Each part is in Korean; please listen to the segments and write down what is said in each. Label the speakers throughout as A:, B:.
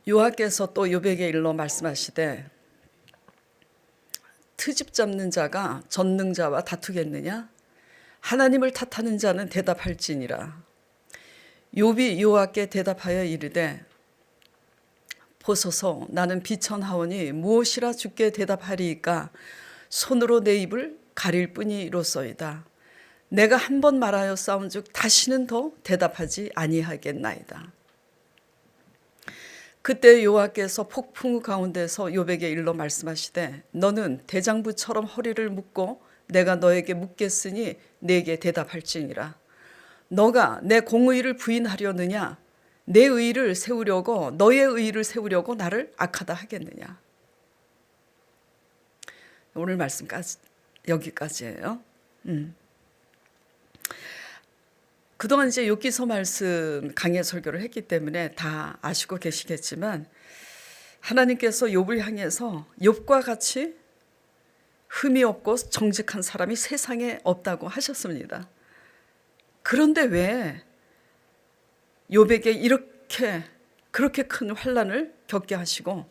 A: 여호와께서 또 욥에게 일러 말씀하시되 트집 잡는 자가 전능자와 다투겠느냐? 하나님을 탓하는 자는 대답할지니라. 욥이 여호와께 대답하여 이르되 보소서, 나는 비천하오니 무엇이라 주께 대답하리이까? 손으로 내 입을 가릴 뿐이로소이다. 내가 한 번 말하여 싸운즉 다시는 더 대답하지 아니하겠나이다. 그때 여호와께서 폭풍 가운데서 욥에게 일러 말씀하시되 너는 대장부처럼 허리를 묶고 내가 너에게 묻겠으니 내게 대답할지니라. 너가 내 공의를 부인하려느냐? 내 의를 세우려고, 너의 의를 세우려고 나를 악하다 하겠느냐? 오늘 말씀까지 여기까지예요. 그동안 이제 욥기서 말씀 강해 설교를 했기 때문에 다 아시고 계시겠지만 하나님께서 욥을 향해서 욥과 같이 흠이 없고 정직한 사람이 세상에 없다고 하셨습니다. 그런데 왜 욥에게 그렇게 큰 환난을 겪게 하시고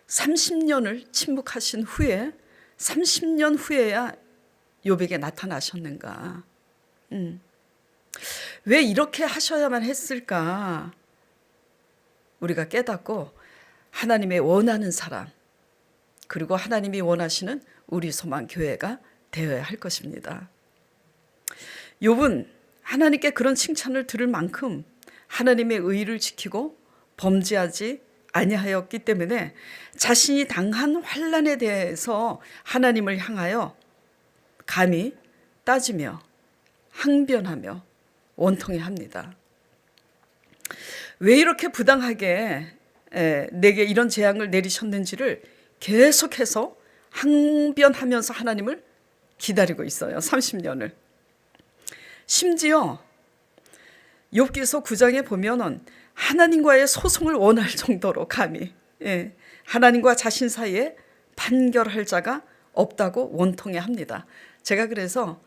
A: 30년을 침묵하신 후에 30년 후에야 욥에게 나타나셨는가? 왜 이렇게 하셔야만 했을까? 우리가 깨닫고 하나님의 원하는 사람, 그리고 하나님이 원하시는 우리 소망 교회가 되어야 할 것입니다. 욥은 하나님께 그런 칭찬을 들을 만큼 하나님의 의를 지키고 범죄하지 아니하였기 때문에 자신이 당한 환난에 대해서 하나님을 향하여 감히 따지며 항변하며 원통해합니다. 왜 이렇게 부당하게 내게 이런 재앙을 내리셨는지를 계속해서 항변하면서 하나님을 기다리고 있어요. 30년을. 심지어 욥기서 9장에 보면은 하나님과의 소송을 원할 정도로 감히 하나님과 자신 사이에 판결할 자가 없다고 원통해합니다. 제가 그래서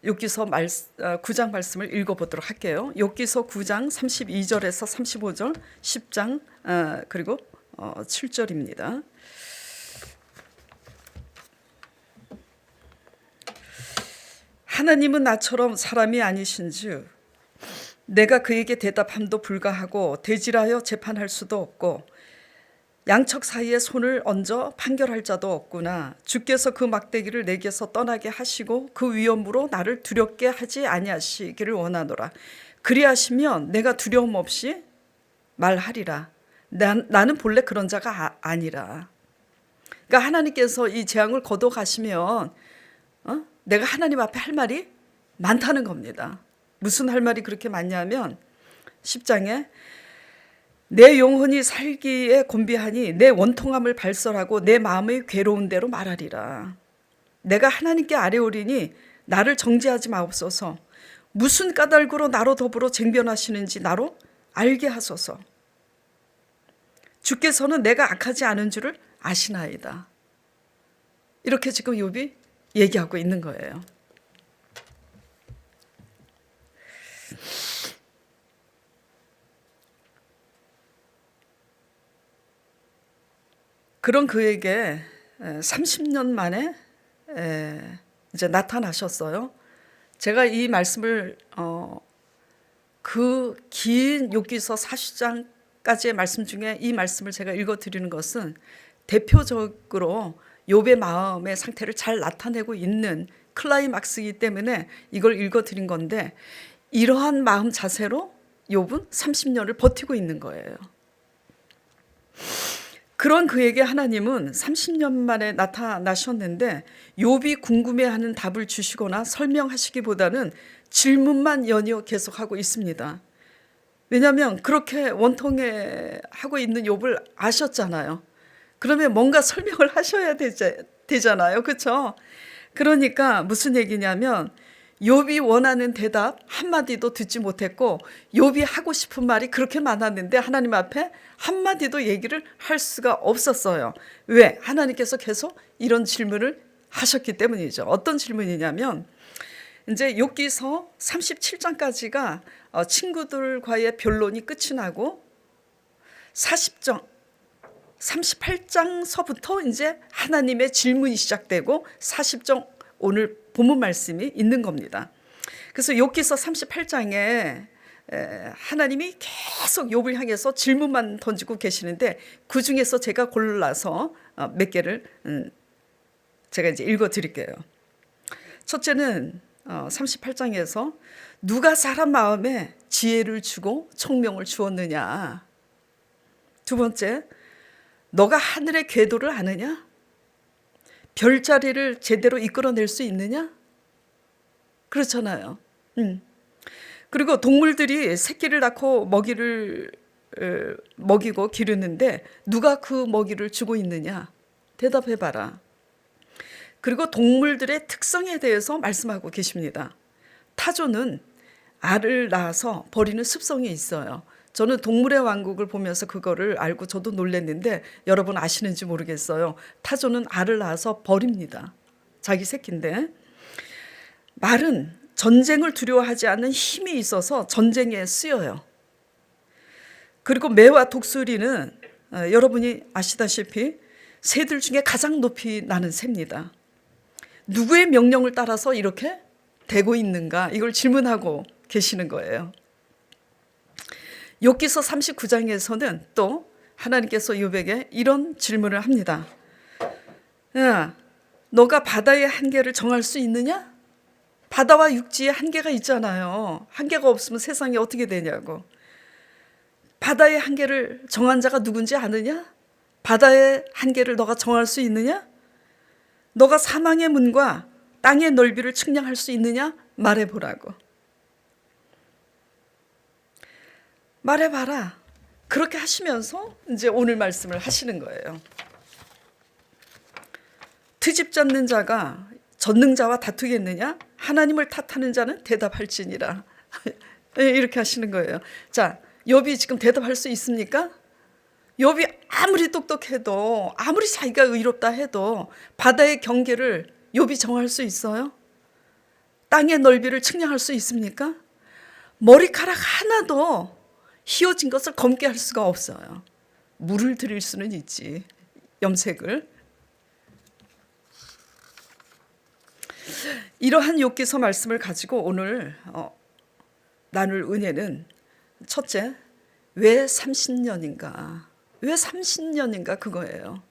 A: 욥기서 9장 말씀을 읽어보도록 할게요. 욥기서 9장 32절에서 35절, 10장 그리고 7절입니다. 하나님은 나처럼 사람이 아니신즉 내가 그에게 대답함도 불가하고 대질하여 재판할 수도 없고 양척 사이에 손을 얹어 판결할 자도 없구나. 주께서 그 막대기를 내게서 떠나게 하시고 그 위엄으로 나를 두렵게 하지 아니하시기를 원하노라. 그리하시면 내가 두려움 없이 말하리라. 나는 본래 그런 자가 아니라. 그러니까 하나님께서 이 재앙을 거둬 가시면 내가 하나님 앞에 할 말이 많다는 겁니다. 무슨 할 말이 그렇게 많냐면 10장에 내 영혼이 살기에 곤비하니 내 원통함을 발설하고 내 마음의 괴로운 대로 말하리라. 내가 하나님께 아뢰오리니 나를 정죄하지 마옵소서. 무슨 까닭으로 나로 더불어 쟁변하시는지 나로 알게 하소서. 주께서는 내가 악하지 않은 줄을 아시나이다. 이렇게 지금 욥이 얘기하고 있는 거예요. 그런 그에게 30년 만에 이제 나타나셨어요. 제가 이 말씀을 그 긴 욥기서 40장까지의 말씀 중에 이 말씀을 제가 읽어드리는 것은 대표적으로 욥의 마음의 상태를 잘 나타내고 있는 클라이막스이기 때문에 이걸 읽어드린 건데 이러한 마음 자세로 욥은 30년을 버티고 있는 거예요. 그런 그에게 하나님은 30년 만에 나타나셨는데 욥이 궁금해하는 답을 주시거나 설명하시기보다는 질문만 연이어 계속하고 있습니다. 왜냐하면 그렇게 원통해하고 있는 욥을 아셨잖아요. 그러면 뭔가 설명을 하셔야 되잖아요. 그렇죠? 그러니까 무슨 얘기냐면 욥이 원하는 대답 한마디도 듣지 못했고 욥이 하고 싶은 말이 그렇게 많았는데 하나님 앞에 한마디도 얘기를 할 수가 없었어요. 왜? 하나님께서 계속 이런 질문을 하셨기 때문이죠. 어떤 질문이냐면 이제 욥기서 37장까지가 친구들과의 변론이 끝이 나고 40장 38장서부터 이제 하나님의 질문이 시작되고 40장 오늘 본문 말씀이 있는 겁니다. 그래서 욥기서 38장에 하나님이 계속 욥을 향해서 질문만 던지고 계시는데 그 중에서 제가 골라서 몇 개를 제가 이제 읽어 드릴게요. 첫째는 38장에서 누가 사람 마음에 지혜를 주고 총명을 주었느냐. 두 번째, 너가 하늘의 궤도를 아느냐? 별자리를 제대로 이끌어낼 수 있느냐? 그렇잖아요. 그리고 동물들이 새끼를 낳고 먹이를 먹이고 기르는데 누가 그 먹이를 주고 있느냐? 대답해봐라. 그리고 동물들의 특성에 대해서 말씀하고 계십니다. 타조는 알을 낳아서 버리는 습성이 있어요. 저는 동물의 왕국을 보면서 그거를 알고 저도 놀랐는데 여러분 아시는지 모르겠어요. 타조는 알을 낳아서 버립니다. 자기 새끼인데. 말은 전쟁을 두려워하지 않는 힘이 있어서 전쟁에 쓰여요. 그리고 매와 독수리는 여러분이 아시다시피 새들 중에 가장 높이 나는 새입니다. 누구의 명령을 따라서 이렇게 되고 있는가? 이걸 질문하고 계시는 거예요. 욥기서 39장에서는 또 하나님께서 욥에게 이런 질문을 합니다. 야, 너가 바다의 한계를 정할 수 있느냐? 바다와 육지에 한계가 있잖아요. 한계가 없으면 세상이 어떻게 되냐고. 바다의 한계를 정한 자가 누군지 아느냐? 바다의 한계를 너가 정할 수 있느냐? 너가 사망의 문과 땅의 넓이를 측량할 수 있느냐? 말해보라고. 말해봐라. 그렇게 하시면서 이제 오늘 말씀을 하시는 거예요. 트집 잡는 자가 전능자와 다투겠느냐? 하나님을 탓하는 자는 대답할지니라. 이렇게 하시는 거예요. 자, 욥이 지금 대답할 수 있습니까? 욥이 아무리 똑똑해도 아무리 자기가 의롭다 해도 바다의 경계를 욥이 정할 수 있어요? 땅의 넓이를 측량할 수 있습니까? 머리카락 하나도 휘어진 것을 검게 할 수가 없어요. 물을 들일 수는 있지. 염색을. 이러한 욥기서 말씀을 가지고 오늘 나눌 은혜는 첫째, 왜 30년인가? 왜 30년인가 그거예요.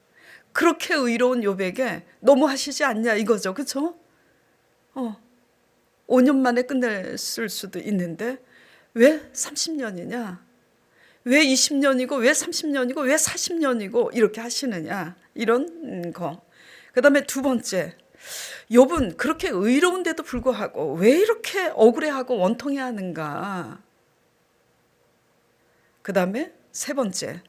A: 그렇게 의로운 욥에게 너무 하시지 않냐 이거죠. 그렇죠? 5년 만에 끝냈을 수도 있는데 왜 30년이냐? 왜 20년이고 왜 30년이고 왜 40년이고 이렇게 하시느냐 이런 거. 그 다음에 두 번째, 욥은 그렇게 의로운데도 불구하고 왜 이렇게 억울해하고 원통해하는가. 그 다음에 세 번째,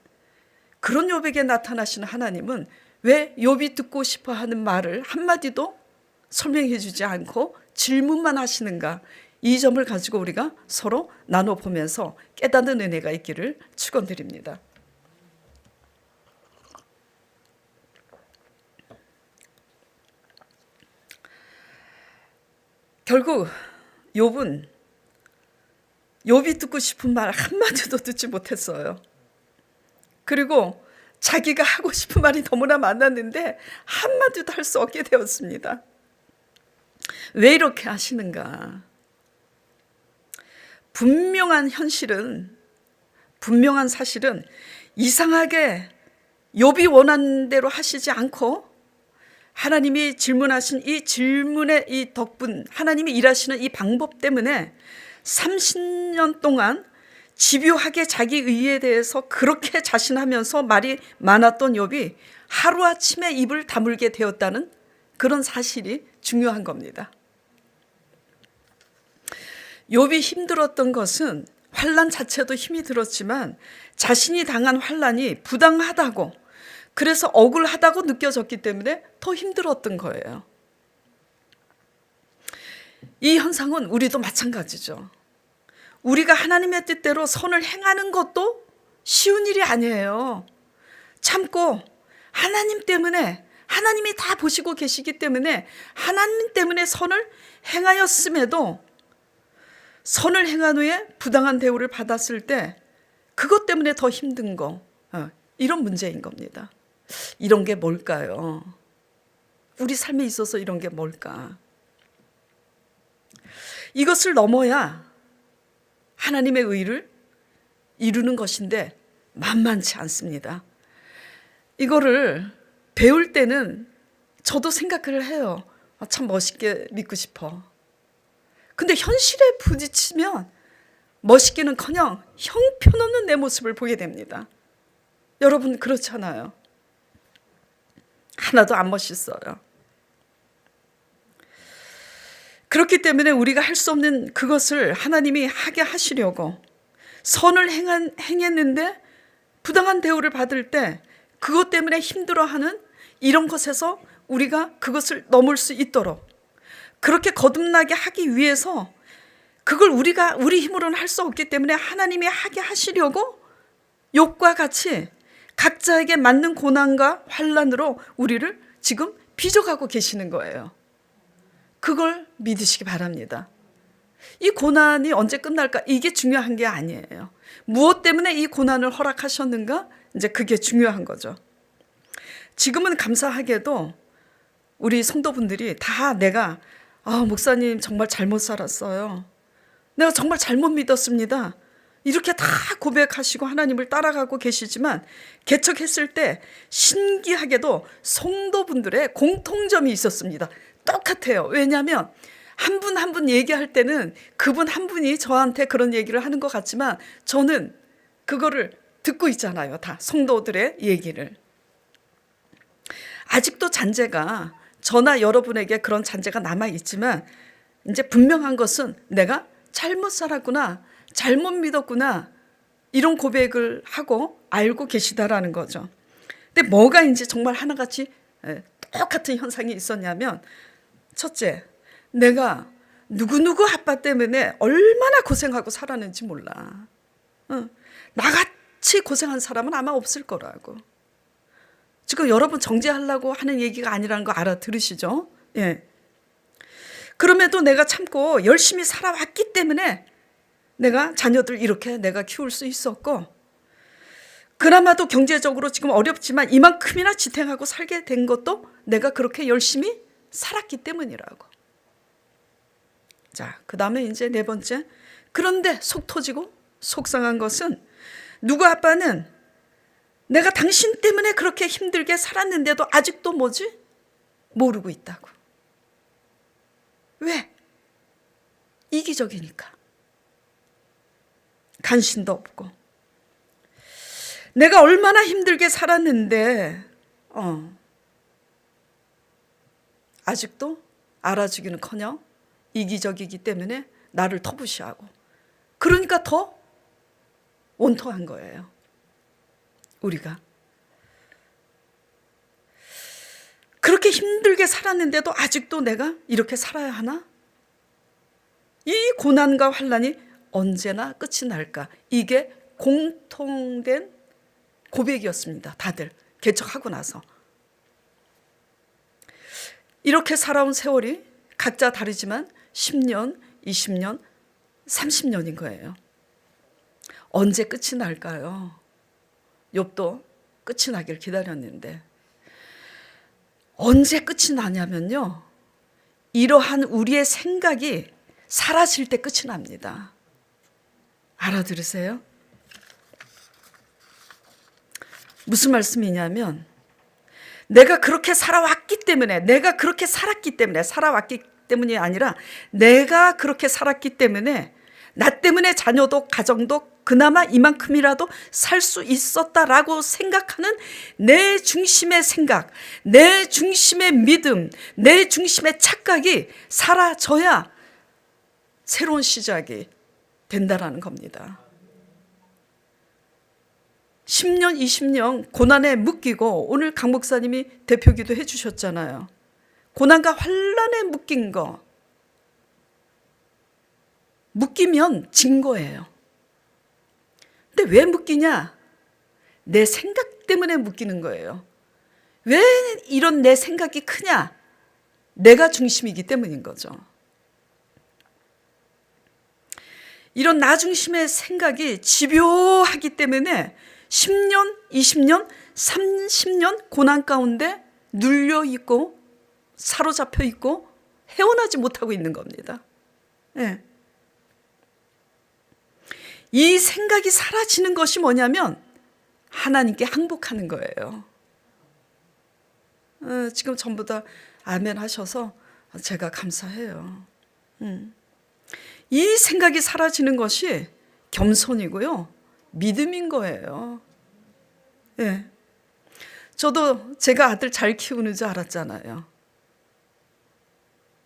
A: 그런 욥에게 나타나시는 하나님은 왜 욥이 듣고 싶어하는 말을 한마디도 설명해 주지 않고 질문만 하시는가. 이 점을 가지고 우리가 서로 나눠보면서 깨닫는 은혜가 있기를 축원드립니다. 결국 욥이 듣고 싶은 말 한마디도 듣지 못했어요. 그리고 자기가 하고 싶은 말이 너무나 많았는데 한마디도 할 수 없게 되었습니다. 왜 이렇게 하시는가? 분명한 사실은 이상하게 욥이 원하는 대로 하시지 않고 하나님이 질문하신 이 질문의 이 덕분, 하나님이 일하시는 이 방법 때문에 30년 동안 집요하게 자기 의에 대해서 그렇게 자신하면서 말이 많았던 욥이 하루아침에 입을 다물게 되었다는 그런 사실이 중요한 겁니다. 욥이 힘들었던 것은 환난 자체도 힘이 들었지만 자신이 당한 환난이 부당하다고, 그래서 억울하다고 느껴졌기 때문에 더 힘들었던 거예요. 이 현상은 우리도 마찬가지죠. 우리가 하나님의 뜻대로 선을 행하는 것도 쉬운 일이 아니에요. 참고 하나님 때문에, 하나님이 다 보시고 계시기 때문에 하나님 때문에 선을 행하였음에도 선을 행한 후에 부당한 대우를 받았을 때 그것 때문에 더 힘든 거, 이런 문제인 겁니다. 이런 게 뭘까요? 우리 삶에 있어서 이런 게 뭘까? 이것을 넘어야 하나님의 의를 이루는 것인데 만만치 않습니다. 이거를 배울 때는 저도 생각을 해요. 참 멋있게 믿고 싶어. 근데 현실에 부딪히면 멋있기는커녕 형편없는 내 모습을 보게 됩니다. 여러분 그렇잖아요. 하나도 안 멋있어요. 그렇기 때문에 우리가 할 수 없는 그것을 하나님이 하게 하시려고 선을 행했는데 부당한 대우를 받을 때 그것 때문에 힘들어하는 이런 것에서 우리가 그것을 넘을 수 있도록 그렇게 거듭나게 하기 위해서 그걸 우리가 우리 힘으로는 할 수 없기 때문에 하나님이 하게 하시려고 욥과 같이 각자에게 맞는 고난과 환난으로 우리를 지금 빚어가고 계시는 거예요. 그걸 믿으시기 바랍니다. 이 고난이 언제 끝날까? 이게 중요한 게 아니에요. 무엇 때문에 이 고난을 허락하셨는가? 이제 그게 중요한 거죠. 지금은 감사하게도 우리 성도분들이 다 내가 목사님 정말 잘못 살았어요. 내가 정말 잘못 믿었습니다. 이렇게 다 고백하시고 하나님을 따라가고 계시지만 개척했을 때 신기하게도 성도분들의 공통점이 있었습니다. 똑같아요. 왜냐하면 한 분 한 분 얘기할 때는 그분 한 분이 저한테 그런 얘기를 하는 것 같지만 저는 그거를 듣고 있잖아요. 다 성도들의 얘기를. 아직도 잔재가 저나 여러분에게 그런 잔재가 남아있지만 이제 분명한 것은 내가 잘못 살았구나, 잘못 믿었구나 이런 고백을 하고 알고 계시다라는 거죠. 근데 뭐가 이제 정말 하나같이 똑같은 현상이 있었냐면 첫째, 내가 누구누구 아빠 때문에 얼마나 고생하고 살았는지 몰라. 나같이 고생한 사람은 아마 없을 거라고. 지금 여러분 정죄하려고 하는 얘기가 아니라는 거 알아들으시죠? 예. 그럼에도 내가 참고 열심히 살아왔기 때문에 내가 자녀들 이렇게 내가 키울 수 있었고 그나마도 경제적으로 지금 어렵지만 이만큼이나 지탱하고 살게 된 것도 내가 그렇게 열심히 살았기 때문이라고. 자, 그 다음에 이제 네 번째. 그런데 속 터지고 속상한 것은 누구 아빠는 내가 당신 때문에 그렇게 힘들게 살았는데도 아직도 뭐지? 모르고 있다고. 왜? 이기적이니까. 간신도 없고. 내가 얼마나 힘들게 살았는데 아직도 알아주기는커녕 이기적이기 때문에 나를 터부시하고 그러니까 더 온통한 거예요. 우리가 그렇게 힘들게 살았는데도 아직도 내가 이렇게 살아야 하나? 이 고난과 환난이 언제나 끝이 날까? 이게 공통된 고백이었습니다. 다들 개척하고 나서 이렇게 살아온 세월이 각자 다르지만 10년, 20년, 30년인 거예요. 언제 끝이 날까요? 욥도 끝이 나길 기다렸는데 언제 끝이 나냐면요. 이러한 우리의 생각이 사라질 때 끝이 납니다. 알아들으세요? 무슨 말씀이냐면 내가 그렇게 살아왔기 때문에 내가 그렇게 살았기 때문에 살아왔기 때문이 아니라 내가 그렇게 살았기 때문에 나 때문에 자녀도 가정도 그나마 이만큼이라도 살 수 있었다라고 생각하는 내 중심의 생각, 내 중심의 믿음, 내 중심의 착각이 사라져야 새로운 시작이 된다라는 겁니다. 10년, 20년 고난에 묶이고 오늘 강 목사님이 대표기도 해주셨잖아요. 고난과 환난에 묶인 거. 묶이면 진 거예요. 근데 왜 묶이냐? 내 생각 때문에 묶이는 거예요. 왜 이런 내 생각이 크냐? 내가 중심이기 때문인 거죠. 이런 나 중심의 생각이 집요하기 때문에 10년, 20년, 30년 고난 가운데 눌려 있고 사로잡혀 있고 헤어나지 못하고 있는 겁니다. 네. 이 생각이 사라지는 것이 뭐냐면 하나님께 항복하는 거예요. 지금 전부 다 아멘 하셔서 제가 감사해요. 이 생각이 사라지는 것이 겸손이고요, 믿음인 거예요. 네. 저도 제가 아들 잘 키우는 줄 알았잖아요.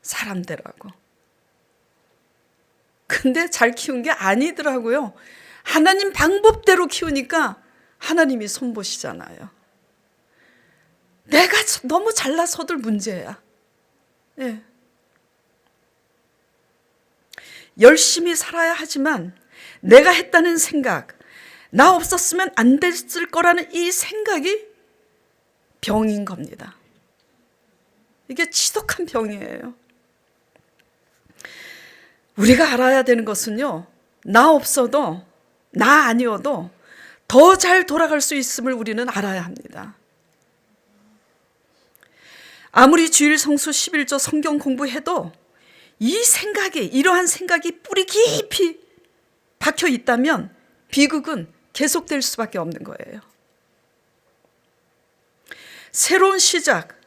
A: 사람대라고. 근데 잘 키운 게 아니더라고요. 하나님 방법대로 키우니까 하나님이 손보시잖아요. 내가 너무 잘나서들 문제야. 네. 열심히 살아야 하지만 내가 했다는 생각, 나 없었으면 안 됐을 거라는 이 생각이 병인 겁니다. 이게 지독한 병이에요. 우리가 알아야 되는 것은요, 나 없어도, 나 아니어도 더 잘 돌아갈 수 있음을 우리는 알아야 합니다. 아무리 주일 성수 11조 성경 공부해도 이 생각이, 이러한 생각이 뿌리 깊이 박혀 있다면 비극은 계속될 수밖에 없는 거예요. 새로운 시작,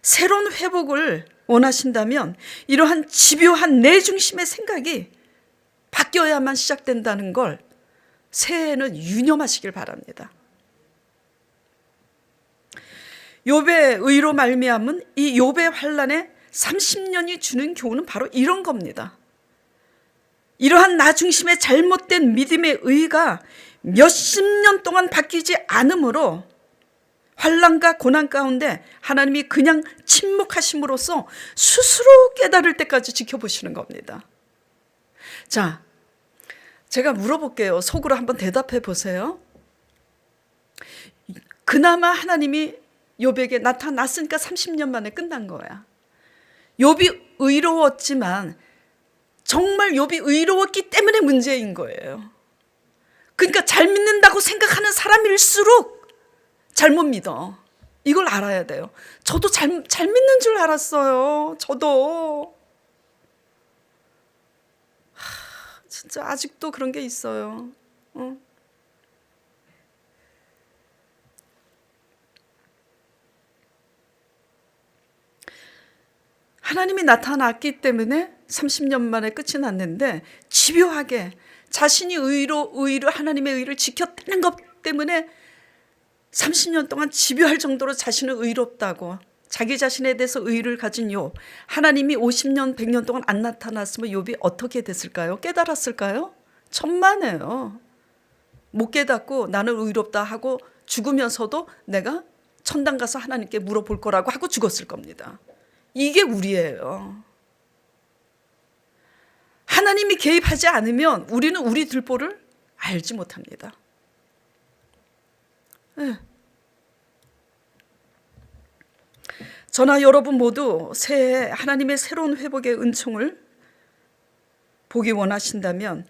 A: 새로운 회복을 원하신다면 이러한 집요한 내 중심의 생각이 바뀌어야만 시작된다는 걸 새해에는 유념하시길 바랍니다. 욥의 의로 말미암은 이 욥의 환난에 30년이 주는 교훈은 바로 이런 겁니다. 이러한 나 중심의 잘못된 믿음의 의가 몇십 년 동안 바뀌지 않으므로 환난과 고난 가운데 하나님이 그냥 침묵하심으로써 스스로 깨달을 때까지 지켜보시는 겁니다. 자, 제가 물어볼게요. 속으로 한번 대답해 보세요. 그나마 하나님이 욥에게 나타났으니까 30년 만에 끝난 거야. 욥이 의로웠지만 정말 욥이 의로웠기 때문에 문제인 거예요. 그러니까 잘 믿는다고 생각하는 사람일수록 잘못 믿어. 이걸 알아야 돼요. 저도 잘 믿는 줄 알았어요. 저도. 진짜 아직도 그런 게 있어요. 하나님이 나타났기 때문에 30년 만에 끝이 났는데 집요하게 자신이 의로 하나님의 의를 지켰다는 것 때문에 30년 동안 집요할 정도로 자신은 의롭다고 자기 자신에 대해서 의를 가진 욥, 하나님이 50년 100년 동안 안 나타났으면 욥이 어떻게 됐을까요? 깨달았을까요? 천만에요. 못 깨닫고 나는 의롭다 하고 죽으면서도 내가 천당 가서 하나님께 물어볼 거라고 하고 죽었을 겁니다. 이게 우리예요. 하나님이 개입하지 않으면 우리는 우리 들보를 알지 못합니다. 네. 저나 여러분 모두 새해 하나님의 새로운 회복의 은총을 보기 원하신다면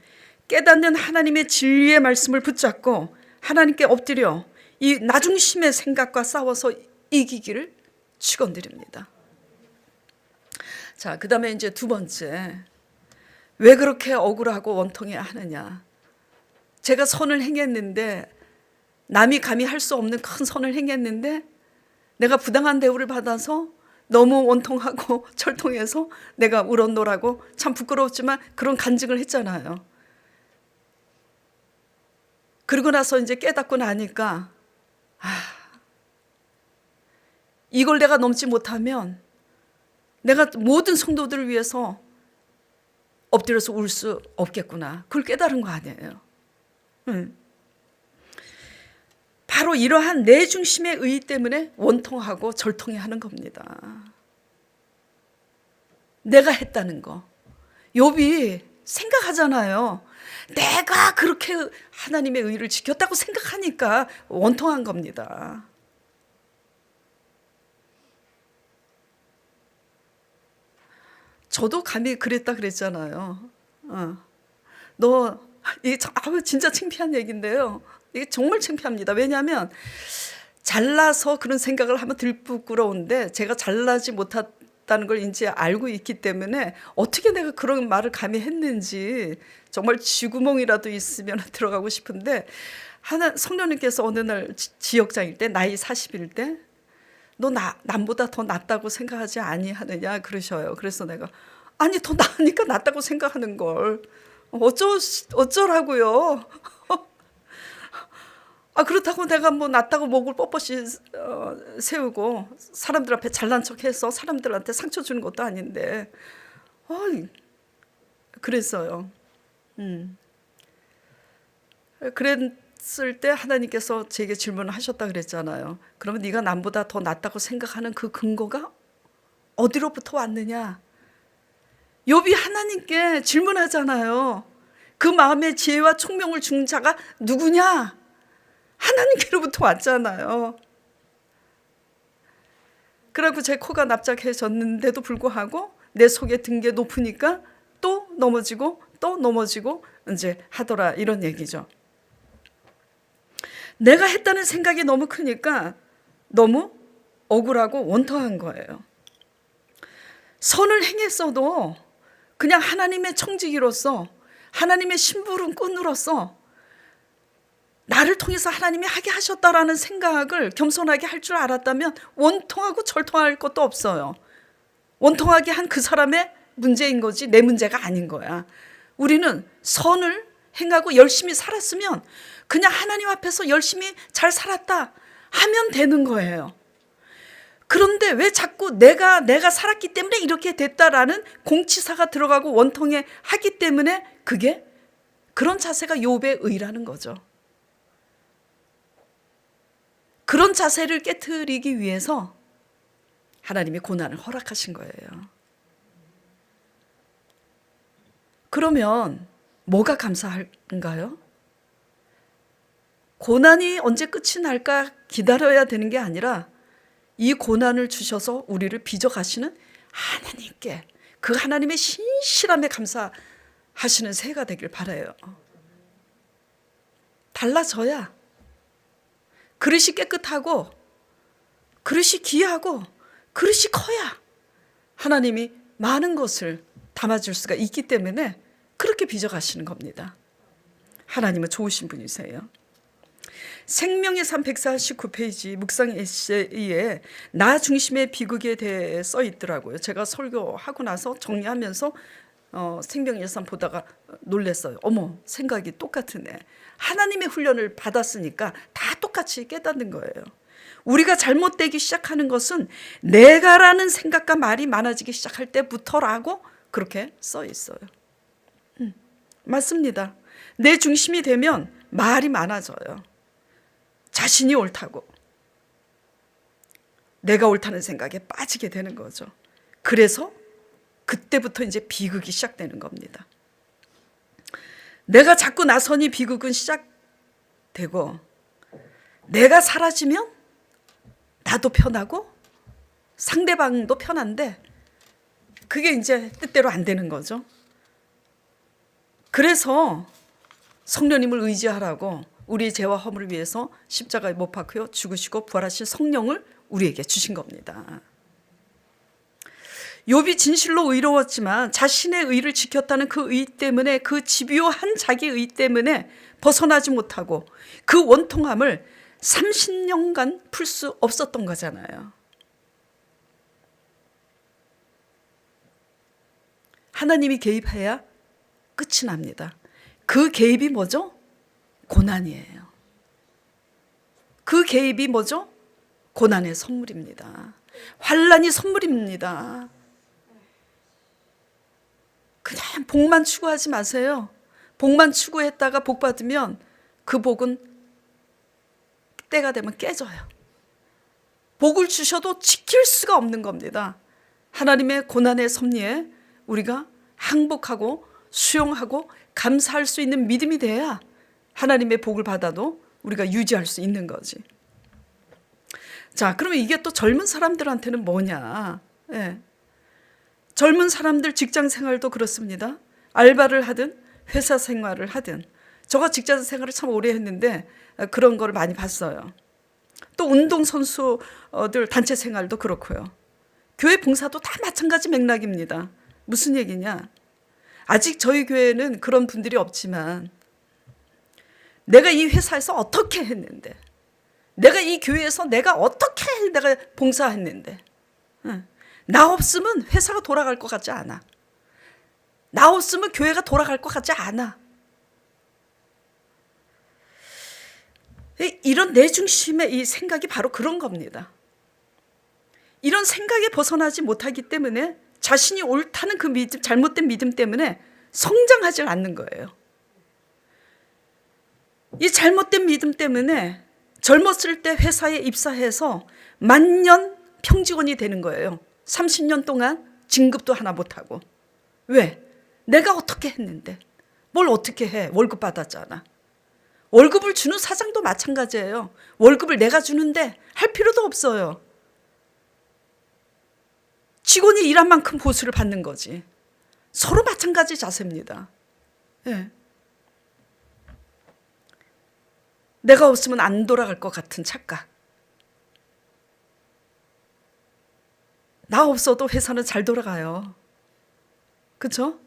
A: 깨닫는 하나님의 진리의 말씀을 붙잡고 하나님께 엎드려 이 나중심의 생각과 싸워서 이기기를 축원드립니다. 자, 그 다음에 이제 두 번째, 왜 그렇게 억울하고 원통해야 하느냐. 제가 선을 행했는데, 남이 감히 할 수 없는 큰 선을 행했는데 내가 부당한 대우를 받아서 너무 원통하고 철통해서 내가 울었노라고 참 부끄러웠지만 그런 간증을 했잖아요. 그러고 나서 이제 깨닫고 나니까 이걸 내가 넘지 못하면 내가 모든 성도들을 위해서 엎드려서 울 수 없겠구나. 그걸 깨달은 거 아니에요. 바로 이러한 내 중심의 의 때문에 원통하고 절통해하는 겁니다. 내가 했다는 거. 욥이 생각하잖아요. 내가 그렇게 하나님의 의를 지켰다고 생각하니까 원통한 겁니다. 저도 감히 그랬다 그랬잖아요. 너, 이게 진짜 창피한 얘기인데요. 이게 정말 창피합니다. 왜냐하면 잘나서 그런 생각을 하면 들 부끄러운데 제가 잘나지 못했다는 걸 이제 알고 있기 때문에 어떻게 내가 그런 말을 감히 했는지 정말 쥐구멍이라도 있으면 들어가고 싶은데 성령님께서 어느 날 지역장일 때 나이 40일 때 너 남보다 더 낫다고 생각하지 아니하느냐 그러셔요. 그래서 내가 아니 더 나으니까 낫다고 생각하는 걸 어쩌라고요. 그렇다고 내가 뭐 낫다고 목을 뻣뻣이 세우고 사람들 앞에 잘난 척해서 사람들한테 상처 주는 것도 아닌데 그랬어요. 그랬을 때 하나님께서 제게 질문을 하셨다 그랬잖아요. 그러면 네가 남보다 더 낫다고 생각하는 그 근거가 어디로부터 왔느냐. 욥이 하나님께 질문하잖아요. 그 마음의 지혜와 총명을 준 자가 누구냐? 하나님께로부터 왔잖아요. 그래갖고 제 코가 납작해졌는데도 불구하고 내 속에 든 게 높으니까 또 넘어지고 이제 하더라 이런 얘기죠. 내가 했다는 생각이 너무 크니까 너무 억울하고 원통한 거예요. 선을 행했어도 그냥 하나님의 청지기로서 하나님의 심부름꾼으로서 나를 통해서 하나님이 하게 하셨다라는 생각을 겸손하게 할 줄 알았다면 원통하고 절통할 것도 없어요. 원통하게 한 그 사람의 문제인 거지 내 문제가 아닌 거야. 우리는 선을 행하고 열심히 살았으면 그냥 하나님 앞에서 열심히 잘 살았다 하면 되는 거예요. 그런데 왜 자꾸 내가 살았기 때문에 이렇게 됐다라는 공치사가 들어가고 원통해 하기 때문에 그게 그런 자세가 욥의 의라는 거죠. 그런 자세를 깨트리기 위해서 하나님이 고난을 허락하신 거예요. 그러면 뭐가 감사한가요? 고난이 언제 끝이 날까 기다려야 되는 게 아니라 이 고난을 주셔서 우리를 빚어가시는 하나님께 그 하나님의 신실함에 감사하시는 새해가 되길 바라요. 달라져야 그릇이 깨끗하고 그릇이 귀하고 그릇이 커야 하나님이 많은 것을 담아줄 수가 있기 때문에 그렇게 빚어가시는 겁니다. 하나님은 좋으신 분이세요. 생명의 삶 149페이지 묵상 에세이에 나 중심의 비극에 대해 써 있더라고요. 제가 설교하고 나서 정리하면서 생명의 삶 보다가 놀랐어요. 어머, 생각이 똑같으네. 하나님의 훈련을 받았으니까 다 똑같이 깨닫는 거예요. 우리가 잘못되기 시작하는 것은 내가라는 생각과 말이 많아지기 시작할 때부터라고 그렇게 써 있어요. 맞습니다. 내 중심이 되면 말이 많아져요. 자신이 옳다고 내가 옳다는 생각에 빠지게 되는 거죠. 그래서 그때부터 이제 비극이 시작되는 겁니다. 내가 자꾸 나서니 비극은 시작되고 내가 사라지면 나도 편하고 상대방도 편한데 그게 이제 뜻대로 안 되는 거죠. 그래서 성령님을 의지하라고 우리의 죄와 허물을 위해서 십자가에 못 박혀 죽으시고 부활하신 성령을 우리에게 주신 겁니다. 욥이 진실로 의로웠지만 자신의 의를 지켰다는 그 의 때문에 그 집요한 자기 의 때문에 벗어나지 못하고 그 원통함을 30년간 풀 수 없었던 거잖아요. 하나님이 개입해야 끝이 납니다. 그 개입이 뭐죠? 고난이에요. 그 개입이 뭐죠? 고난의 선물입니다. 환난이 선물입니다. 그냥 복만 추구하지 마세요. 복만 추구했다가 복 받으면 그 복은 때가 되면 깨져요. 복을 주셔도 지킬 수가 없는 겁니다. 하나님의 고난의 섭리에 우리가 항복하고 수용하고 감사할 수 있는 믿음이 돼야 하나님의 복을 받아도 우리가 유지할 수 있는 거지. 자, 그러면 이게 또 젊은 사람들한테는 뭐냐? 예. 젊은 사람들 직장 생활도 그렇습니다. 알바를 하든 회사 생활을 하든 저가 직장 생활을 참 오래 했는데 그런 걸 많이 봤어요. 또 운동선수들 단체 생활도 그렇고요. 교회 봉사도 다 마찬가지 맥락입니다. 무슨 얘기냐? 아직 저희 교회는 그런 분들이 없지만 내가 이 회사에서 어떻게 했는데, 내가 이 교회에서 내가 어떻게 내가 봉사했는데, 나 없으면 회사가 돌아갈 것 같지 않아. 나 없으면 교회가 돌아갈 것 같지 않아. 이런 내 중심의 이 생각이 바로 그런 겁니다. 이런 생각에 벗어나지 못하기 때문에 자신이 옳다는 그 믿음, 잘못된 믿음 때문에 성장하지 않는 거예요. 이 잘못된 믿음 때문에 젊었을 때 회사에 입사해서 만년 평직원이 되는 거예요. 30년 동안 진급도 하나 못하고. 왜? 내가 어떻게 했는데. 뭘 어떻게 해? 월급 받았잖아. 월급을 주는 사장도 마찬가지예요. 월급을 내가 주는데 할 필요도 없어요. 직원이 일한 만큼 보수를 받는 거지. 서로 마찬가지 자세입니다. 네. 내가 없으면 안 돌아갈 것 같은 착각. 나 없어도 회사는 잘 돌아가요. 그렇죠?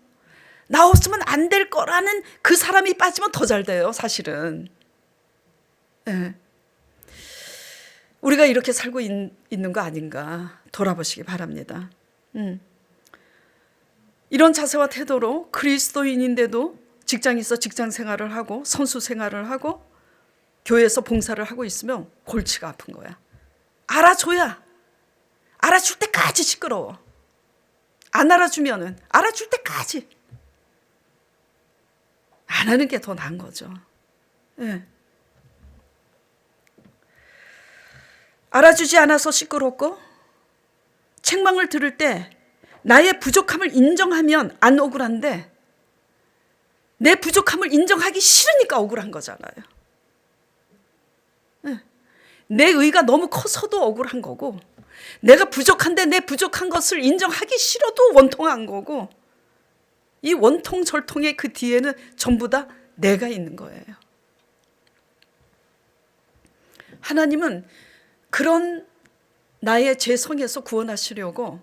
A: 나 없으면 안 될 거라는 그 사람이 빠지면 더 잘 돼요, 사실은. 네. 우리가 이렇게 살고 있는 거 아닌가 돌아보시기 바랍니다. 이런 자세와 태도로 그리스도인인데도 직장에서 직장 생활을 하고 선수 생활을 하고 교회에서 봉사를 하고 있으면 골치가 아픈 거야. 알아줘야. 알아줄 때까지 시끄러워. 안 알아주면은 알아줄 때까지. 안 하는 게 더 나은 거죠. 네. 알아주지 않아서 시끄럽고 책망을 들을 때 나의 부족함을 인정하면 안 억울한데 내 부족함을 인정하기 싫으니까 억울한 거잖아요. 네. 내 의가 너무 커서도 억울한 거고 내가 부족한데 내 부족한 것을 인정하기 싫어도 원통한 거고 이 원통절통의 그 뒤에는 전부 다 내가 있는 거예요. 하나님은 그런 나의 죄성에서 구원하시려고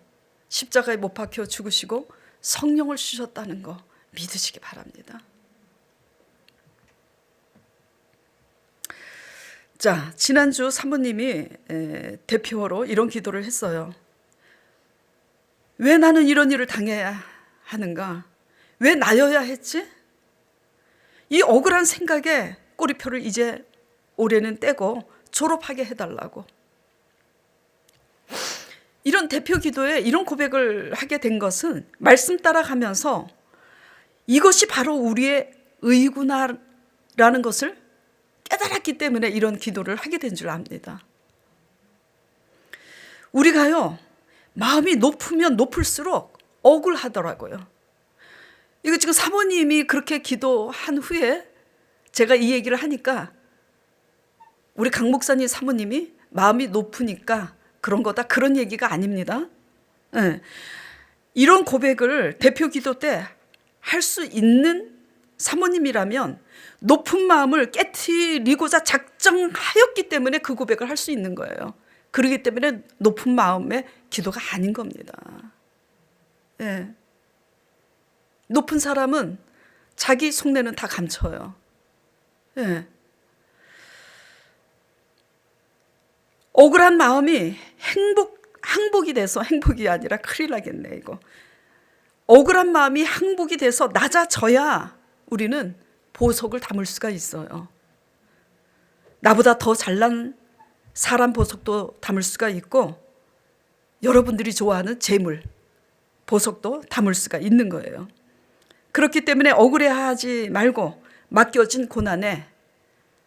A: 십자가에 못 박혀 죽으시고 성령을 주셨다는 거 믿으시기 바랍니다. 자, 지난주 사모님이 대표로 이런 기도를 했어요. 왜 나는 이런 일을 당해야 하는가? 왜 나여야 했지? 이 억울한 생각에 꼬리표를 이제 올해는 떼고 졸업하게 해달라고. 이런 대표 기도에 이런 고백을 하게 된 것은 말씀 따라가면서 이것이 바로 우리의 의구나라는 것을 깨달았기 때문에 이런 기도를 하게 된 줄 압니다. 우리가요, 마음이 높으면 높을수록 억울하더라고요. 이거 지금 사모님이 그렇게 기도한 후에 제가 이 얘기를 하니까 우리 강 목사님 사모님이 마음이 높으니까 그런 거다, 그런 얘기가 아닙니다. 네. 이런 고백을 대표 기도 때 할 수 있는 사모님이라면 높은 마음을 깨트리고자 작정하였기 때문에 그 고백을 할 수 있는 거예요. 그렇기 때문에 높은 마음의 기도가 아닌 겁니다. 네. 높은 사람은 자기 속내는 다 감춰요. 네. 억울한 마음이 항복이 돼서, 행복이 아니라 큰일 나겠네 이거. 억울한 마음이 항복이 돼서 낮아져야 우리는 보석을 담을 수가 있어요. 나보다 더 잘난 사람 보석도 담을 수가 있고 여러분들이 좋아하는 재물, 보석도 담을 수가 있는 거예요. 그렇기 때문에 억울해하지 말고 맡겨진 고난에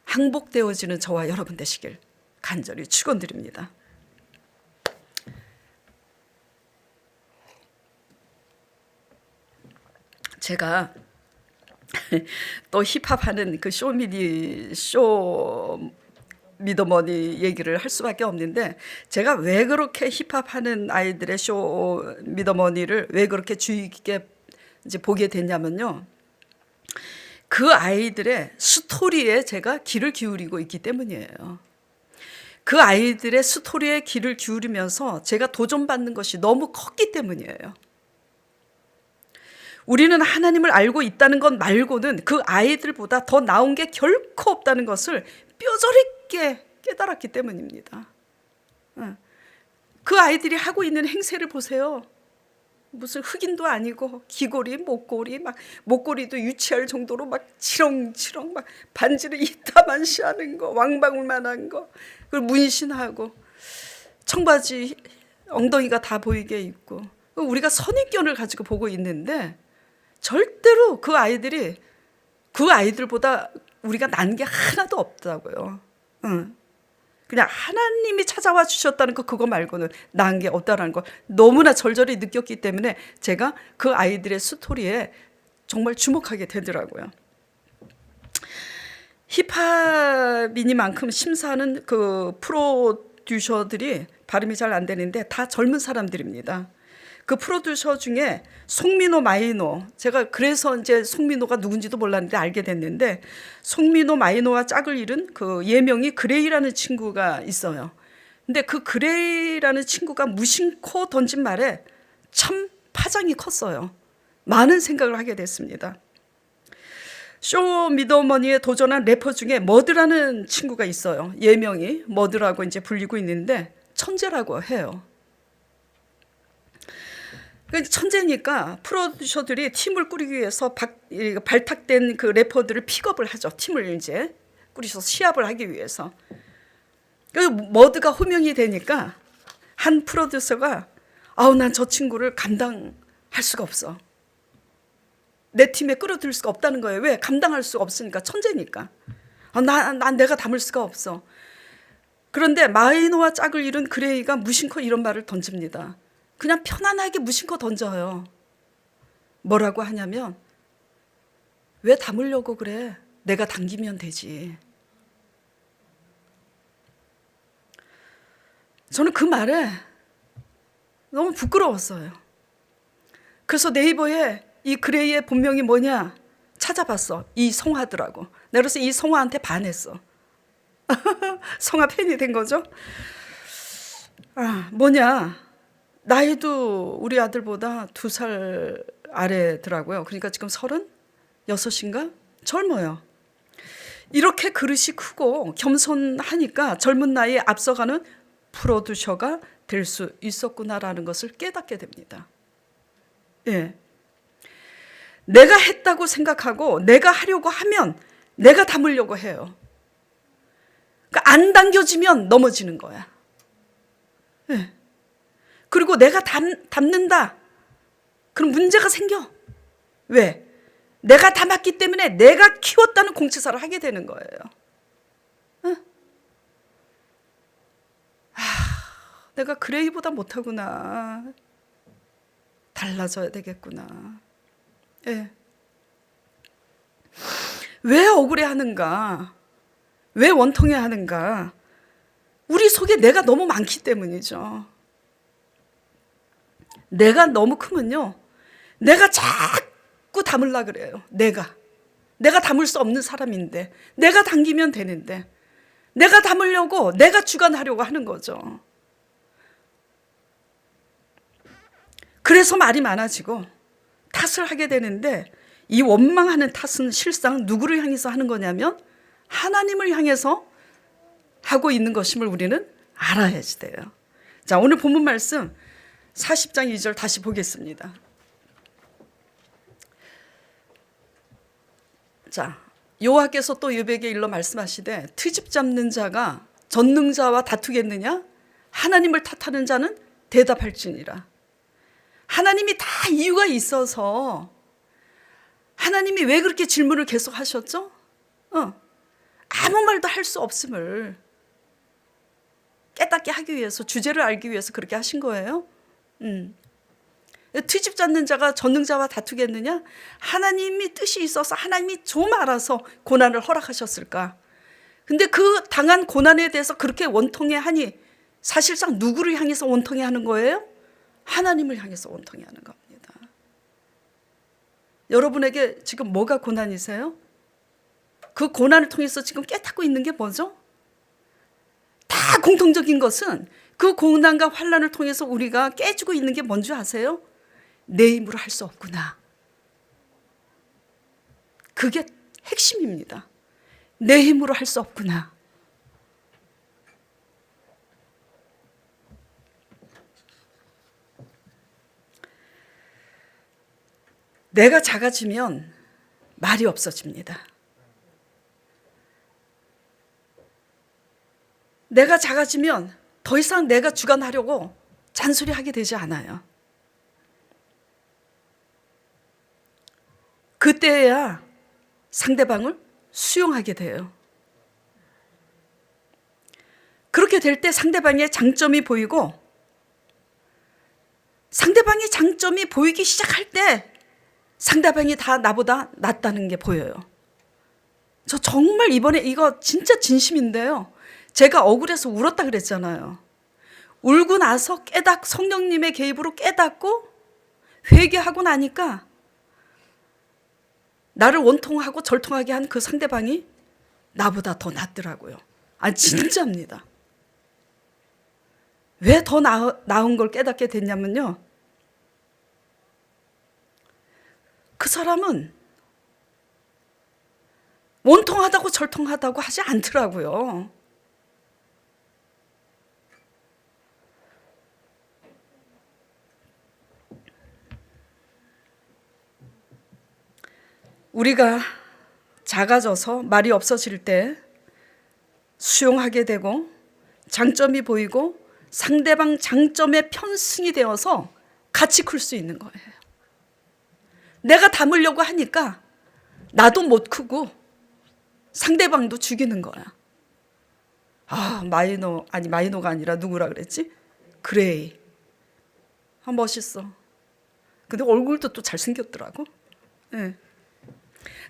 A: 항복되어지는 저와 여러분 되시길 간절히 축원드립니다. 제가 또 힙합하는 그 쇼미더머니 얘기를 할 수밖에 없는데 제가 왜 그렇게 힙합하는 아이들의 쇼미더머니를 왜 그렇게 주의 깊게 이제 보게 됐냐면요. 그 아이들의 스토리에 제가 귀를 기울이고 있기 때문이에요. 그 아이들의 스토리에 귀를 기울이면서 제가 도전받는 것이 너무 컸기 때문이에요. 우리는 하나님을 알고 있다는 것 말고는 그 아이들보다 더 나은 게 결코 없다는 것을 뼈저리 있게 깨달았기 때문입니다. 그 아이들이 하고 있는 행세를 보세요. 무슨 흑인도 아니고 귀걸이, 목걸이, 막 목걸이도 유치할 정도로 막 치렁치렁 막 반지를 이따만시 하는 거, 왕방울만한 거, 그리고 문신하고 청바지 엉덩이가 다 보이게 입고 우리가 선입견을 가지고 보고 있는데 절대로 그 아이들이 그 아이들보다 우리가 난 게 하나도 없다고요. 그냥 하나님이 찾아와 주셨다는 거 그거 말고는 나은 게 없다는 걸 너무나 절절히 느꼈기 때문에 제가 그 아이들의 스토리에 정말 주목하게 되더라고요. 힙합이니만큼 심사하는 그 프로듀서들이 발음이 잘 안 되는데 다 젊은 사람들입니다. 그 프로듀서 중에 송민호 마이노, 제가 그래서 이제 송민호가 누군지도 몰랐는데 알게 됐는데 송민호 마이노와 짝을 이룬 그 예명이 그레이라는 친구가 있어요. 근데 그 그레이라는 친구가 무심코 던진 말에 참 파장이 컸어요. 많은 생각을 하게 됐습니다. 쇼 미더머니에 도전한 래퍼 중에 머드라는 친구가 있어요. 예명이 머드라고 이제 불리고 있는데 천재라고 해요. 천재니까 프로듀서들이 팀을 꾸리기 위해서 발탁된 그 래퍼들을 픽업을 하죠. 팀을 이제 꾸리셔서 시합을 하기 위해서. 머드가 호명이 되니까 한 프로듀서가 아우 난 저 친구를 감당할 수가 없어. 내 팀에 끌어들일 수가 없다는 거예요. 왜? 감당할 수가 없으니까. 천재니까. 난 내가 담을 수가 없어. 그런데 마이노와 짝을 이룬 그레이가 무심코 이런 말을 던집니다. 그냥 편안하게 무심코 던져요. 뭐라고 하냐면 왜 담으려고 그래? 내가 당기면 되지. 저는 그 말에 너무 부끄러웠어요. 그래서 네이버에 이 그레이의 본명이 뭐냐 찾아봤어. 이성화더라고. 내가 그래서 이성화한테 반했어. 성화 팬이 된 거죠. 뭐냐 나이도 우리 아들보다 2살 아래더라고요. 그러니까 지금 36인가? 젊어요. 이렇게 그릇이 크고 겸손하니까 젊은 나이에 앞서가는 프로듀서가 될 수 있었구나라는 것을 깨닫게 됩니다. 예. 내가 했다고 생각하고 내가 하려고 하면 내가 담으려고 해요. 그러니까 안 당겨지면 넘어지는 거야. 예. 그리고 내가 담는다. 그럼 문제가 생겨. 왜? 내가 담았기 때문에 내가 키웠다는 공치사를 하게 되는 거예요. 내가 그레이보다 못하구나. 달라져야 되겠구나. 예. 왜 억울해하는가? 왜 원통해하는가? 우리 속에 내가 너무 많기 때문이죠. 내가 너무 크면요. 내가 자꾸 담으려고 그래요. 내가 담을 수 없는 사람인데 내가 당기면 되는데 내가 담으려고 내가 주관하려고 하는 거죠. 그래서 말이 많아지고 탓을 하게 되는데 이 원망하는 탓은 실상 누구를 향해서 하는 거냐면 하나님을 향해서 하고 있는 것임을 우리는 알아야지 돼요. 자, 오늘 본문 말씀 40장 2절 다시 보겠습니다. 자, 여호와께서 또 여백에 일러 말씀하시되 트집 잡는 자가 전능자와 다투겠느냐? 하나님을 탓하는 자는 대답할지니라. 하나님이 다 이유가 있어서 하나님이 왜 그렇게 질문을 계속 하셨죠? 아무 말도 할 수 없음을 깨닫게 하기 위해서, 주제를 알기 위해서 그렇게 하신 거예요. 트집 잡는 자가 전능자와 다투겠느냐? 하나님이 뜻이 있어서 하나님이 좀 알아서 고난을 허락하셨을까? 근데 그 당한 고난에 대해서 그렇게 원통해하니 사실상 누구를 향해서 원통해하는 거예요? 하나님을 향해서 원통해하는 겁니다. 여러분에게 지금 뭐가 고난이세요? 그 고난을 통해서 지금 깨닫고 있는 게 뭐죠? 다 공통적인 것은 그 고난과 환난을 통해서 우리가 깨지고 있는 게 뭔지 아세요? 내 힘으로 할 수 없구나. 그게 핵심입니다. 내 힘으로 할 수 없구나. 내가 작아지면 말이 없어집니다. 내가 작아지면 더 이상 내가 주관하려고 잔소리하게 되지 않아요. 그때야 상대방을 수용하게 돼요. 그렇게 될 때 상대방의 장점이 보이고, 상대방의 장점이 보이기 시작할 때 상대방이 다 나보다 낫다는 게 보여요. 저 정말 이번에 이거 진짜 진심인데요. 제가 억울해서 울었다 그랬잖아요. 울고 나서 성령님의 개입으로 깨닫고 회개하고 나니까 나를 원통하고 절통하게 한 그 상대방이 나보다 더 낫더라고요. 아, 진짜입니다. 왜 더 나은 걸 깨닫게 됐냐면요. 그 사람은 원통하다고 절통하다고 하지 않더라고요. 우리가 작아져서 말이 없어질 때 수용하게 되고 장점이 보이고 상대방 장점에 편승이 되어서 같이 클 수 있는 거예요. 내가 담으려고 하니까 나도 못 크고 상대방도 죽이는 거야. 아, 마이너가 아니라 누구라 그랬지? 그레이. 아, 멋있어. 근데 얼굴도 또 잘생겼더라고. 네.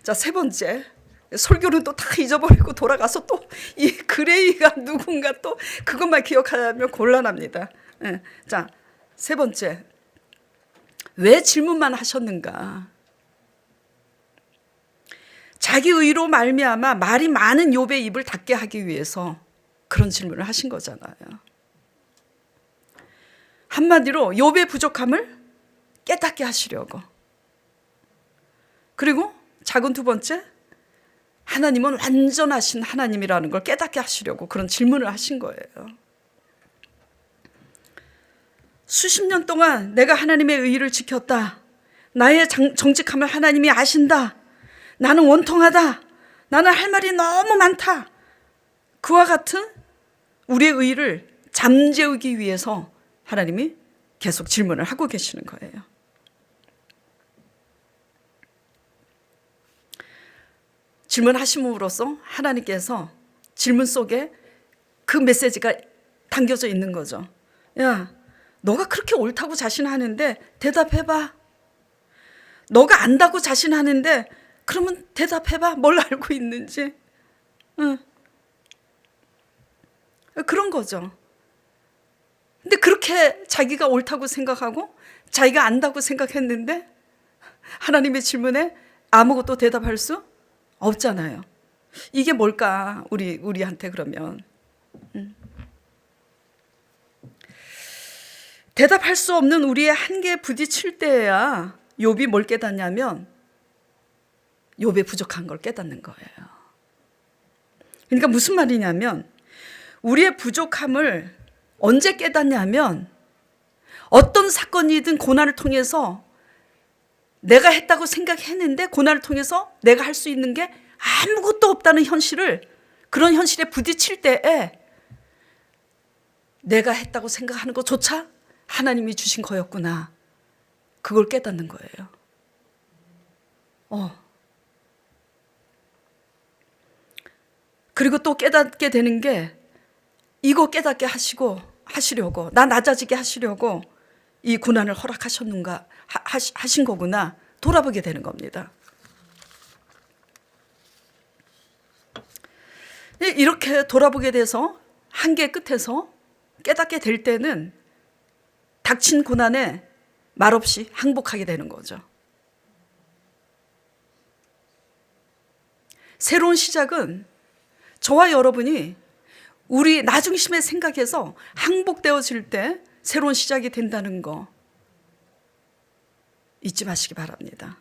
A: 자, 세 번째. 설교는 또 다 잊어버리고 돌아가서 또 이 그레이가 누군가 또 그것만 기억하면 곤란합니다. 네. 자, 세 번째. 왜 질문만 하셨는가? 자기 의로 말미암아 말이 많은 욥의 입을 닫게 하기 위해서 그런 질문을 하신 거잖아요. 한마디로 욥의 부족함을 깨닫게 하시려고. 그리고 작은 두 번째, 하나님은 완전하신 하나님이라는 걸 깨닫게 하시려고 그런 질문을 하신 거예요. 수십 년 동안 내가 하나님의 의의를 지켰다. 나의 정직함을 하나님이 아신다. 나는 원통하다. 나는 할 말이 너무 많다. 그와 같은 우리의 의의를 잠재우기 위해서 하나님이 계속 질문을 하고 계시는 거예요. 질문하심으로써 하나님께서 질문 속에 그 메시지가 담겨져 있는 거죠. 야, 너가 그렇게 옳다고 자신하는데 대답해봐. 너가 안다고 자신하는데 그러면 대답해봐. 뭘 알고 있는지. 응. 그런 거죠. 근데 그렇게 자기가 옳다고 생각하고 자기가 안다고 생각했는데 하나님의 질문에 아무것도 대답할 수 없잖아요. 이게 뭘까? 우리한테 그러면. 대답할 수 없는 우리의 한계에 부딪힐 때야 욥이 뭘 깨닫냐면 욥의 부족한 걸 깨닫는 거예요. 그러니까 무슨 말이냐면 우리의 부족함을 언제 깨닫냐면 어떤 사건이든 고난을 통해서 내가 했다고 생각했는데 고난을 통해서 내가 할 수 있는 게 아무것도 없다는 현실을, 그런 현실에 부딪힐 때에 내가 했다고 생각하는 것조차 하나님이 주신 거였구나. 그걸 깨닫는 거예요. 그리고 또 깨닫게 되는 게 이거 깨닫게 하시려고, 나 낮아지게 하시려고 이 고난을 허락하셨는가, 하신 거구나 돌아보게 되는 겁니다. 이렇게 돌아보게 돼서 한계 끝에서 깨닫게 될 때는 닥친 고난에 말없이 항복하게 되는 거죠. 새로운 시작은 저와 여러분이 우리 나 중심의 생각에서 항복되어질 때 새로운 시작이 된다는 거 잊지 마시기 바랍니다.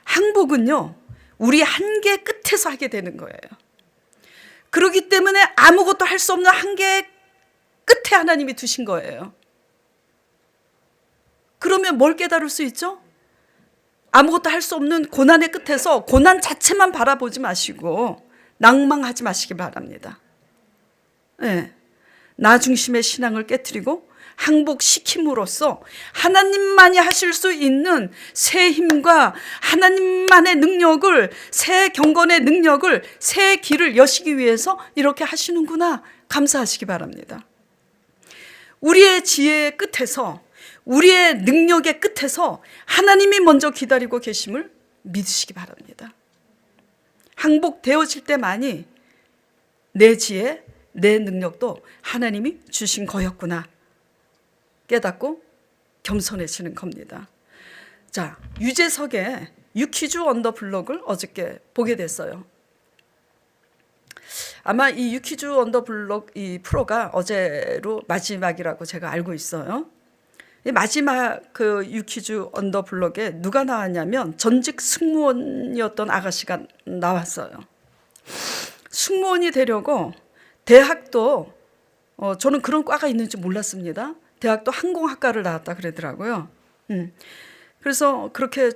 A: 항복은요, 우리 한계 끝에서 하게 되는 거예요. 그렇기 때문에 아무것도 할 수 없는 한계 끝에 하나님이 두신 거예요. 그러면 뭘 깨달을 수 있죠? 아무것도 할 수 없는 고난의 끝에서 고난 자체만 바라보지 마시고 낭망하지 마시기 바랍니다. 네. 나 중심의 신앙을 깨트리고 항복시킴으로써 하나님만이 하실 수 있는 새 힘과 하나님만의 능력을, 새 경건의 능력을, 새 길을 여시기 위해서 이렇게 하시는구나 감사하시기 바랍니다. 우리의 지혜의 끝에서, 우리의 능력의 끝에서 하나님이 먼저 기다리고 계심을 믿으시기 바랍니다. 항복되어질 때만이 내 지혜, 내 능력도 하나님이 주신 거였구나 깨닫고 겸손해지는 겁니다. 자, 유재석의 유퀴즈 언더블럭을 어저께 보게 됐어요. 아마 이 유퀴즈 언더블럭 이 프로가 어제로 마지막이라고 제가 알고 있어요. 이 마지막 그 유퀴즈 언더블럭에 누가 나왔냐면 전직 승무원이었던 아가씨가 나왔어요. 승무원이 되려고 대학도 저는 그런 과가 있는지 몰랐습니다. 대학도 항공학과를 나왔다 그러더라고요. 그래서 그렇게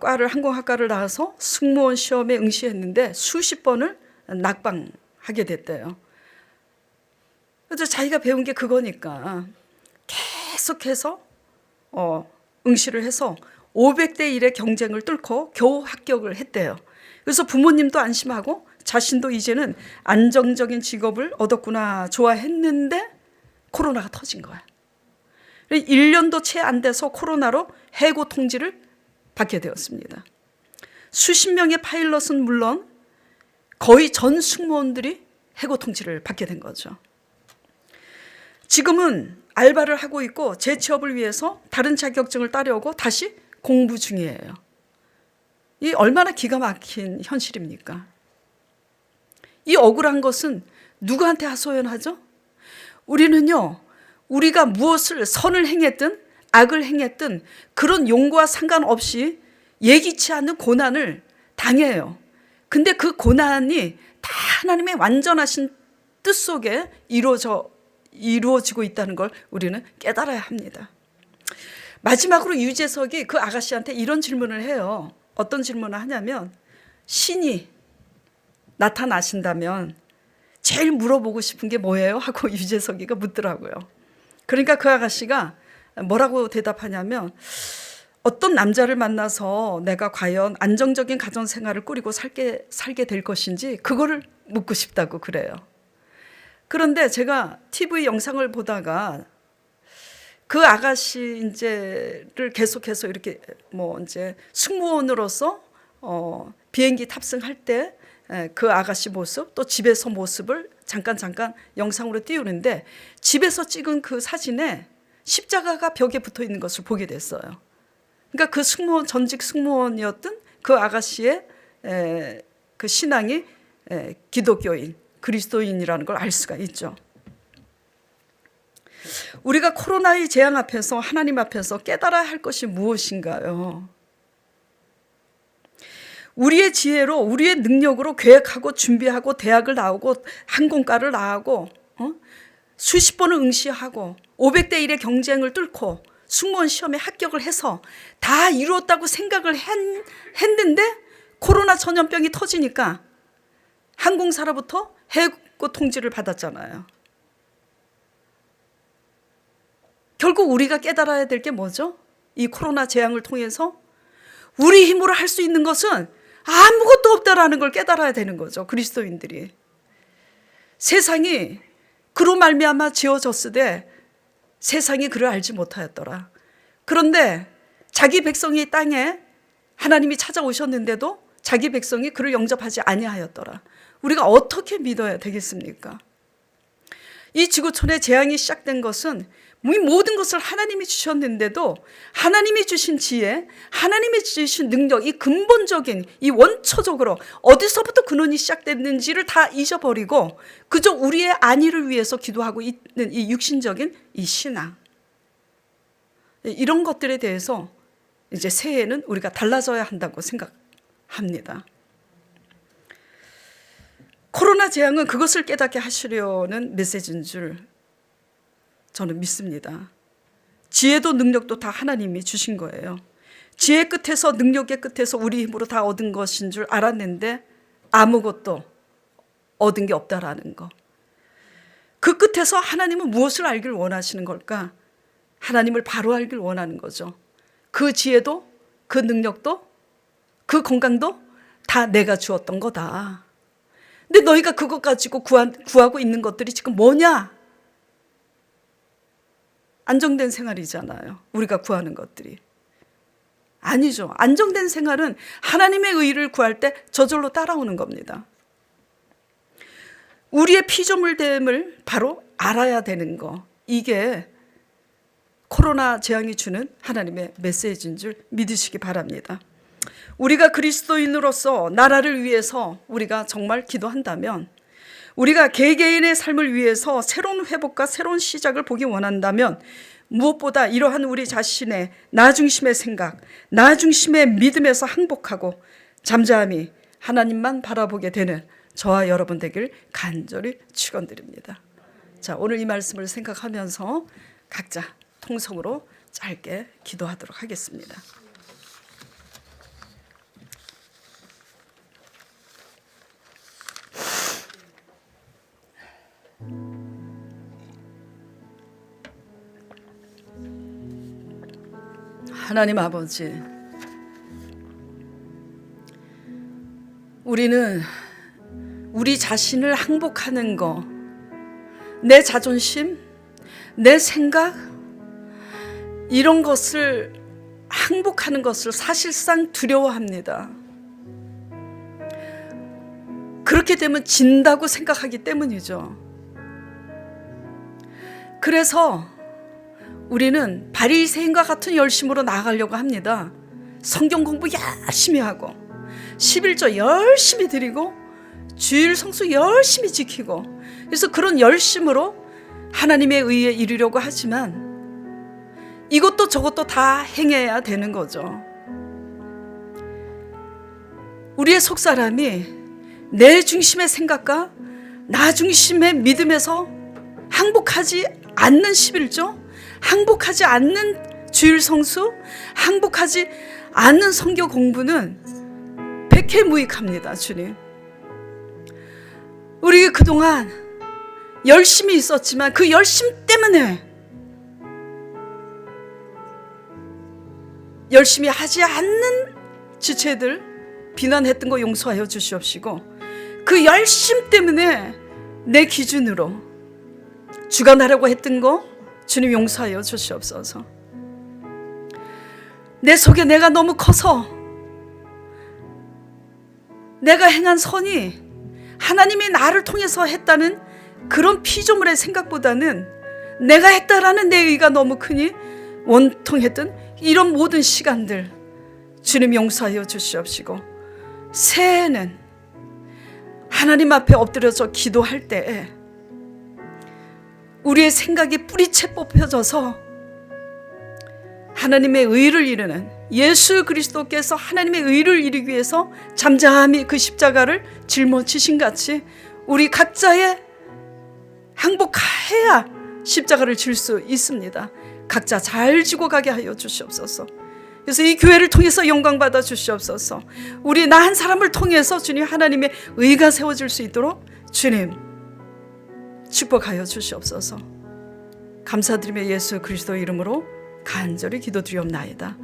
A: 과를 항공학과를 나와서 승무원 시험에 응시했는데 수십 번을 낙방하게 됐대요. 그래서 자기가 배운 게 그거니까 계속해서 응시를 해서 500대 1의 경쟁을 뚫고 겨우 합격을 했대요. 그래서 부모님도 안심하고 자신도 이제는 안정적인 직업을 얻었구나 좋아했는데 코로나가 터진 거야. 1년도 채 안 돼서 코로나로 해고 통지를 받게 되었습니다. 수십 명의 파일럿은 물론 거의 전 승무원들이 해고 통지를 받게 된 거죠. 지금은 알바를 하고 있고 재취업을 위해서 다른 자격증을 따려고 다시 공부 중이에요. 이 얼마나 기가 막힌 현실입니까? 이 억울한 것은 누구한테 하소연하죠? 우리는요, 우리가 무엇을 선을 행했든 악을 행했든 그런 용과 상관없이 예기치 않는 고난을 당해요. 근데 그 고난이 다 하나님의 완전하신 뜻 속에 이루어지고 있다는 걸 우리는 깨달아야 합니다. 마지막으로 유재석이 그 아가씨한테 이런 질문을 해요. 어떤 질문을 하냐면, 신이 나타나신다면 제일 물어보고 싶은 게 뭐예요? 하고 유재석이가 묻더라고요. 그러니까 그 아가씨가 뭐라고 대답하냐면, 어떤 남자를 만나서 내가 과연 안정적인 가정생활을 꾸리고 살게 될 것인지 그거를 묻고 싶다고 그래요. 그런데 제가 TV 영상을 보다가 그 아가씨 이제를 계속해서 이렇게 이제 승무원으로서 비행기 탑승할 때 그 아가씨 모습 또 집에서 모습을 잠깐 영상으로 띄우는데 집에서 찍은 그 사진에 십자가가 벽에 붙어 있는 것을 보게 됐어요. 그러니까 그 전직 승무원이었던 그 아가씨의 그 신앙이 기독교인, 그리스도인이라는 걸 알 수가 있죠. 우리가 코로나의 재앙 앞에서 하나님 앞에서 깨달아야 할 것이 무엇인가요? 우리의 지혜로 우리의 능력으로 계획하고 준비하고 대학을 나오고 항공과를 나오고 수십 번을 응시하고 500대 1의 경쟁을 뚫고 승무원 시험에 합격을 해서 다 이루었다고 생각을 했는데 코로나 전염병이 터지니까 항공사로부터 해고 통지를 받았잖아요. 결국 우리가 깨달아야 될 게 뭐죠? 이 코로나 재앙을 통해서 우리 힘으로 할 수 있는 것은 아무것도 없다라는 걸 깨달아야 되는 거죠. 그리스도인들이. 세상이 그로 말미암아 지어졌으되 세상이 그를 알지 못하였더라. 그런데 자기 백성이 땅에 하나님이 찾아오셨는데도 자기 백성이 그를 영접하지 아니하였더라. 우리가 어떻게 믿어야 되겠습니까? 이 지구촌의 재앙이 시작된 것은 이 모든 것을 하나님이 주셨는데도 하나님이 주신 지혜, 하나님이 주신 능력, 이 근본적인, 이 원초적으로 어디서부터 근원이 시작됐는지를 다 잊어버리고 그저 우리의 안위를 위해서 기도하고 있는 이 육신적인 이 신앙, 이런 것들에 대해서 이제 새해에는 우리가 달라져야 한다고 생각합니다. 코로나 재앙은 그것을 깨닫게 하시려는 메시지인 줄 저는 믿습니다. 지혜도 능력도 다 하나님이 주신 거예요. 지혜 끝에서, 능력의 끝에서 우리 힘으로 다 얻은 것인 줄 알았는데 아무것도 얻은 게 없다라는 거. 그 끝에서 하나님은 무엇을 알길 원하시는 걸까? 하나님을 바로 알길 원하는 거죠. 그 지혜도, 그 능력도, 그 건강도 다 내가 주었던 거다. 근데 너희가 그것 가지고 구하고 있는 것들이 지금 뭐냐? 안정된 생활이잖아요. 우리가 구하는 것들이. 아니죠. 안정된 생활은 하나님의 의를 구할 때 저절로 따라오는 겁니다. 우리의 피조물됨을 바로 알아야 되는 거. 이게 코로나 재앙이 주는 하나님의 메시지인 줄 믿으시기 바랍니다. 우리가 그리스도인으로서 나라를 위해서 우리가 정말 기도한다면, 우리가 개개인의 삶을 위해서 새로운 회복과 새로운 시작을 보기 원한다면 무엇보다 이러한 우리 자신의 나 중심의 생각, 나 중심의 믿음에서 항복하고 잠잠히 하나님만 바라보게 되는 저와 여러분 되길 간절히 축원드립니다. 자, 오늘 이 말씀을 생각하면서 각자 통성으로 짧게 기도하도록 하겠습니다. 하나님 아버지, 우리는 우리 자신을 항복하는 거, 내 자존심, 내 생각, 이런 것을 항복하는 것을 사실상 두려워합니다. 그렇게 되면 진다고 생각하기 때문이죠. 그래서 우리는 바리새인과 같은 열심으로 나아가려고 합니다. 성경 공부 열심히 하고 11조 열심히 드리고 주일 성수 열심히 지키고, 그래서 그런 열심으로 하나님의 의에 이르려고 하지만 이것도 저것도 다 행해야 되는 거죠. 우리의 속사람이 내 중심의 생각과 나 중심의 믿음에서 항복하지 않는 11조, 항복하지 않는 주일 성수, 항복하지 않는 성경 공부는 백해무익합니다. 주님, 우리 그동안 열심히 있었지만 그 열심 때문에 열심히 하지 않는 지체들 비난했던 거 용서하여 주시옵시고, 그 열심 때문에 내 기준으로 주관하려고 했던 거 주님 용서하여 주시옵소서. 내 속에 내가 너무 커서 내가 행한 선이 하나님이 나를 통해서 했다는 그런 피조물의 생각보다는 내가 했다라는 내 의가 너무 크니 원통했던 이런 모든 시간들 주님 용서하여 주시옵시고, 새해에는 하나님 앞에 엎드려서 기도할 때 우리의 생각이 뿌리채 뽑혀져서 하나님의 의를 이루는, 예수 그리스도께서 하나님의 의를 이루기 위해서 잠잠히 그 십자가를 짊어지신 같이 우리 각자의 항복해야 십자가를 질 수 있습니다. 각자 잘 지고 가게 하여 주시옵소서. 그래서 이 교회를 통해서 영광 받아 주시옵소서. 우리 나 한 사람을 통해서 주님 하나님의 의가 세워질 수 있도록 주님 축복하여 주시옵소서. 감사드리며 예수 그리스도 이름으로 간절히 기도드리옵나이다.